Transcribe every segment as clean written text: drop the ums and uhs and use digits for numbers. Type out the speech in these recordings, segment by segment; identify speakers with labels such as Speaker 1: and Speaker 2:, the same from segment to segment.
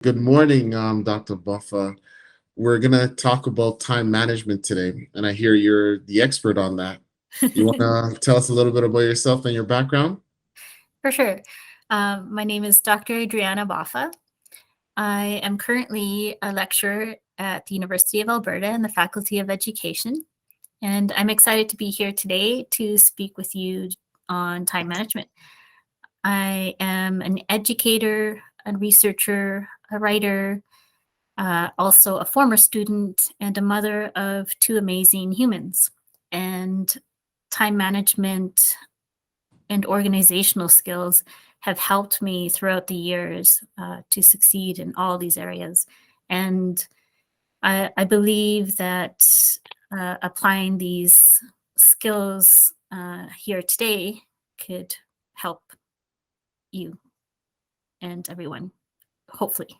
Speaker 1: Good morning, Dr. Boffa. We're gonna talk about time management today, and I hear you're the expert on that. You wanna tell us a little bit about yourself and your background?
Speaker 2: For sure. My name is Dr. Adriana Boffa. I am currently a lecturer at the University of Alberta in the Faculty of Education, and I'm excited to be here today to speak with you on time management. I am an educator, a researcher, a writer, also a former student, and a mother of two amazing humans. And time management and organizational skills have helped me throughout the years to succeed in all these areas. And I believe that applying these skills here today could help you and everyone, hopefully.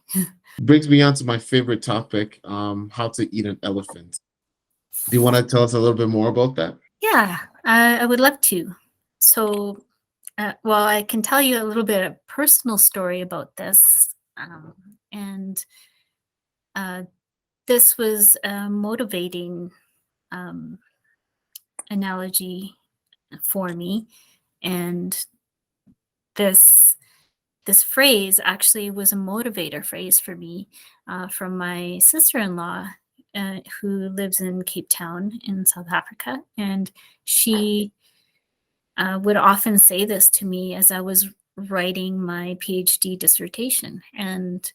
Speaker 1: Brings me on to my favorite topic, how to eat an elephant. Do you want to tell us a little bit more about that?
Speaker 2: Yeah, I would love to. So, well, I can tell you a little bit of personal story about this. And this was a motivating um, analogy for me. And this this phrase actually was a motivator phrase for me from my sister-in-law who lives in Cape Town in South Africa. And she would often say this to me as I was writing my PhD dissertation. And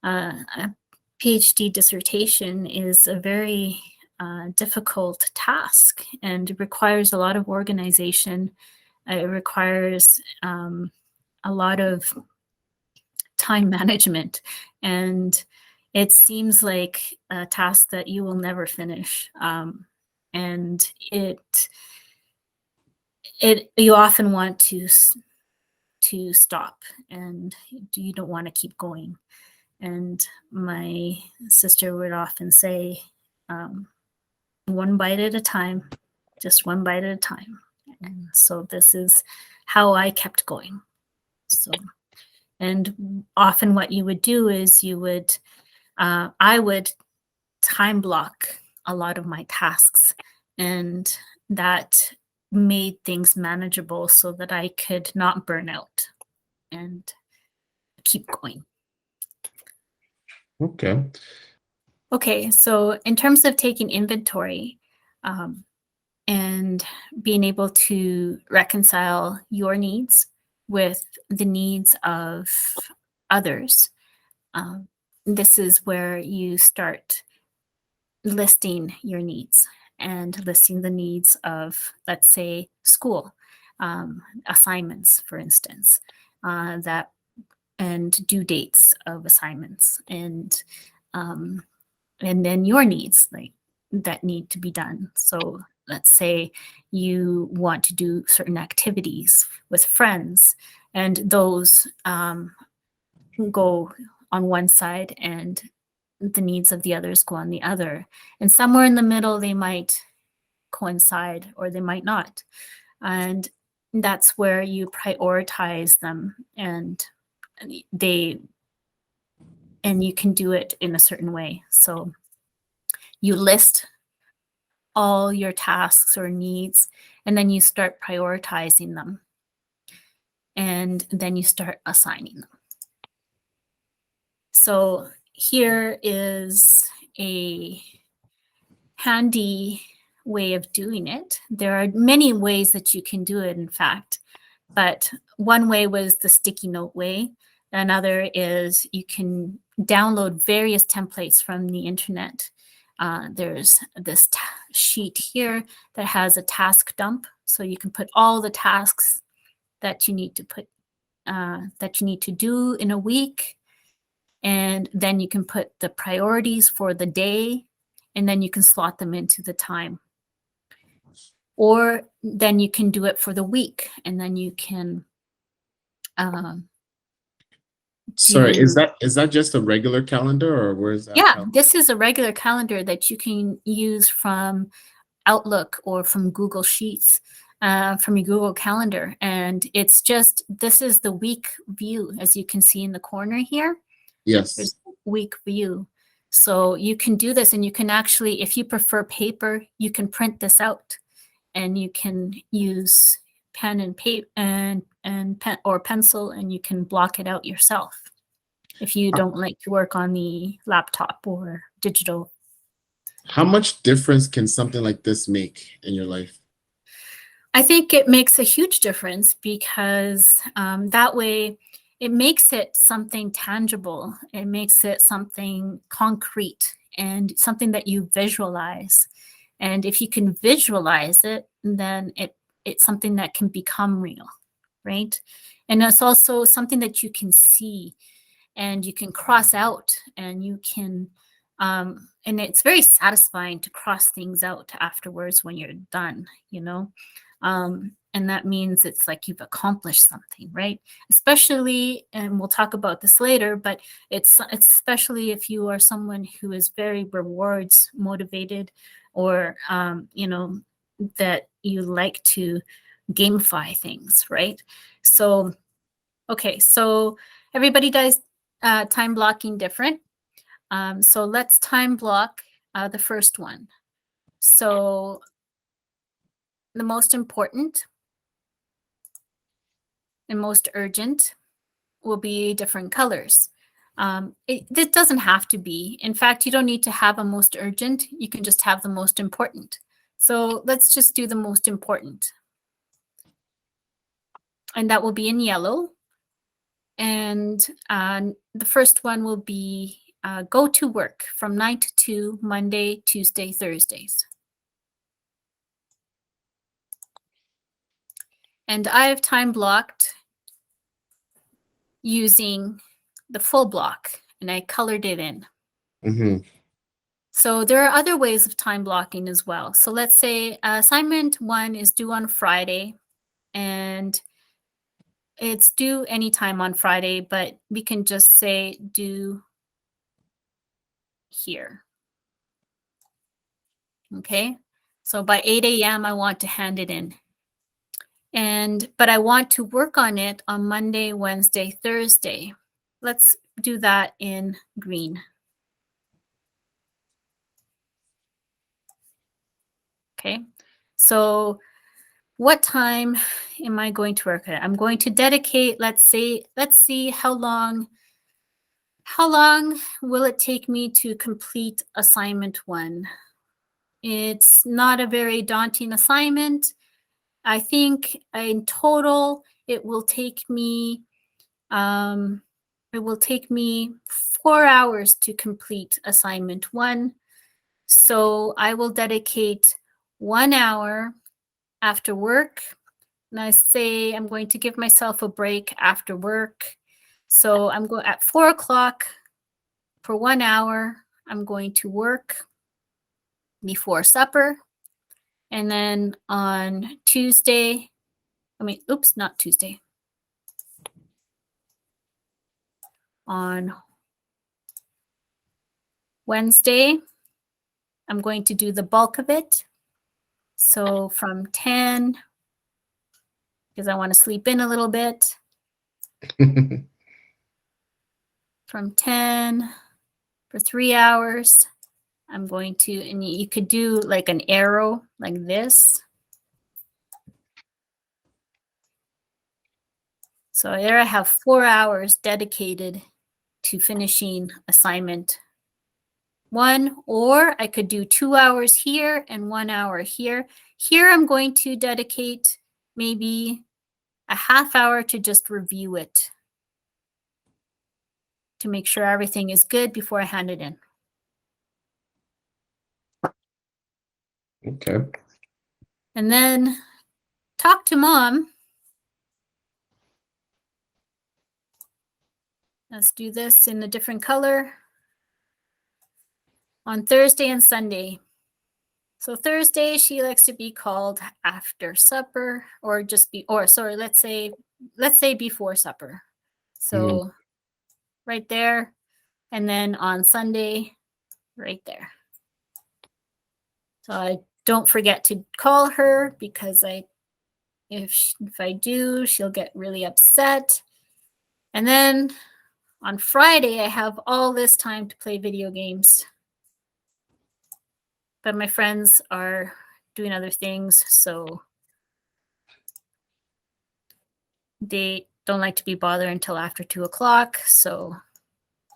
Speaker 2: a PhD dissertation is a very difficult task and requires a lot of organization. It requires a lot of time management, and it seems like a task that you will never finish. And it you often want to stop, and you don't want to keep going. And my sister would often say, one bite at a time, just one bite at a time. And so this is how I kept going. So, and often what you would do is I would time block a lot of my tasks, and that made things manageable so that I could not burn out and keep going.
Speaker 1: Okay.
Speaker 2: Okay, so in terms of taking inventory and being able to reconcile your needs with the needs of others, this is where you start listing your needs and listing the needs of, let's say, school assignments, for instance, that and due dates of assignments, and then your needs like that need to be done. So let's say you want to do certain activities with friends, and those go on one side and the needs of the others go on the other. And somewhere in the middle, they might coincide or they might not. And that's where you prioritize them, and they and you can do it in a certain way. So you list all your tasks or needs, and then you start prioritizing them, and then you start assigning them. So here is a handy way of doing it. There are many ways that you can do it, in fact, but one way was the sticky note way. Another is you can download various templates from the internet. There's this sheet here that has a task dump, so you can put all the tasks that you need to do in a week, and then you can put the priorities for the day, and then you can slot them into the time. Or then you can do it for the week, and then you can
Speaker 1: Sorry, is that just a regular calendar or where is that
Speaker 2: yeah,
Speaker 1: calendar?
Speaker 2: this is a regular calendar that you can use from Outlook or from Google Sheets, from your Google Calendar. And this is the week view, as you can see in the corner here.
Speaker 1: Yes.
Speaker 2: There's week for you. So you can do this, and you can actually, if you prefer paper, you can print this out, and you can use pen and paper and pen or pencil, and you can block it out yourself if you don't like to work on the laptop or digital.
Speaker 1: How much difference can something like this make in your life?
Speaker 2: I think it makes a huge difference because that way it makes it something tangible. It makes it something concrete and something that you visualize. And if you can visualize it, then it's something that can become real, right? And it's also something that you can see and you can cross out, and you can and it's very satisfying to cross things out afterwards when you're done, you know. And that means it's like you've accomplished something, right? Especially, and we'll talk about this later, but it's especially if you are someone who is very rewards motivated, or you know, that you like to gamify things, right? So okay, so everybody does time blocking different. So let's time block the first one. So the most important and most urgent will be different colors. It doesn't have to be. In fact, you don't need to have a most urgent. You can just have the most important. So let's just do the most important. And that will be in yellow. And the first one will be go to work from 9 to 2, Monday, Tuesday, Thursdays. And I have time blocked using the full block, and I colored it in.
Speaker 1: Mm-hmm.
Speaker 2: So there are other ways of time blocking as well. So let's say assignment 1 is due on Friday, and it's due anytime on Friday, but we can just say due here. Okay, so by 8 a.m. I want to hand it in. But I want to work on it on Monday, Wednesday, Thursday. Let's do that in green. Okay, so what time am I going to work at? I'm going to dedicate, let's see how long will it take me to complete assignment 1? It's not a very daunting assignment. I think in total it will take me 4 hours to complete assignment 1. So I will dedicate 1 hour after work. And I say I'm going to give myself a break after work. So I'm going at 4 o'clock for 1 hour. I'm going to work before supper. And then on Tuesday, not Tuesday. On Wednesday, I'm going to do the bulk of it. So from 10, because I want to sleep in a little bit, from 10 for 3 hours, I'm going to, and you could do like an arrow like this. So there I have 4 hours dedicated to finishing assignment 1, or I could do 2 hours here and 1 hour here. Here I'm going to dedicate maybe a half hour to just review it, to make sure everything is good before I hand it in.
Speaker 1: Okay.
Speaker 2: And then talk to mom. Let's do this in a different color. On Thursday and Sunday. So Thursday, she likes to be called after supper, or let's say before supper. So right there. And then on Sunday, right there. So I don't forget to call her, because if I do, she'll get really upset. And then on Friday, I have all this time to play video games. But my friends are doing other things, so they don't like to be bothered until after 2 o'clock. So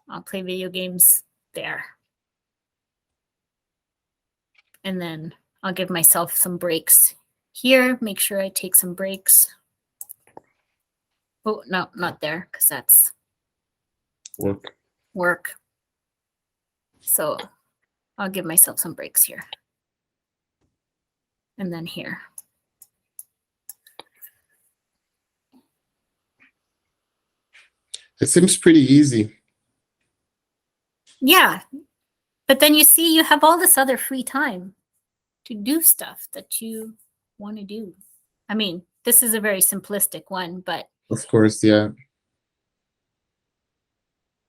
Speaker 2: I'll play video games there. And then I'll give myself some breaks here, make sure I take some breaks. Oh, no, not there, because that's work. So I'll give myself some breaks here. And then here.
Speaker 1: It seems pretty easy.
Speaker 2: Yeah. But then you see, you have all this other free time to do stuff that you want to do. I mean, this is a very simplistic one, but
Speaker 1: Of course, yeah.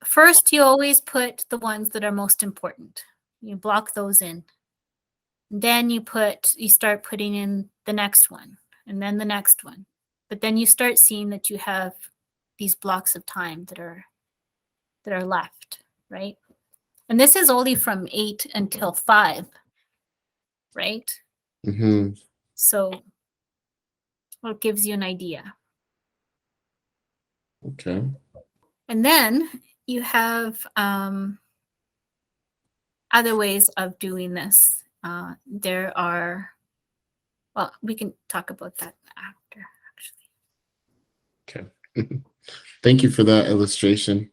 Speaker 2: first, you always put the ones that are most important. You block those in. Then you start putting in the next one, and then the next one. But then you start seeing that you have these blocks of time that are left, right? And this is only from 8 until 5, right?
Speaker 1: Mm-hmm.
Speaker 2: So it gives you an idea.
Speaker 1: Okay.
Speaker 2: And then you have other ways of doing this. There are, well, we can talk about that after, actually.
Speaker 1: Okay. Thank you for that illustration.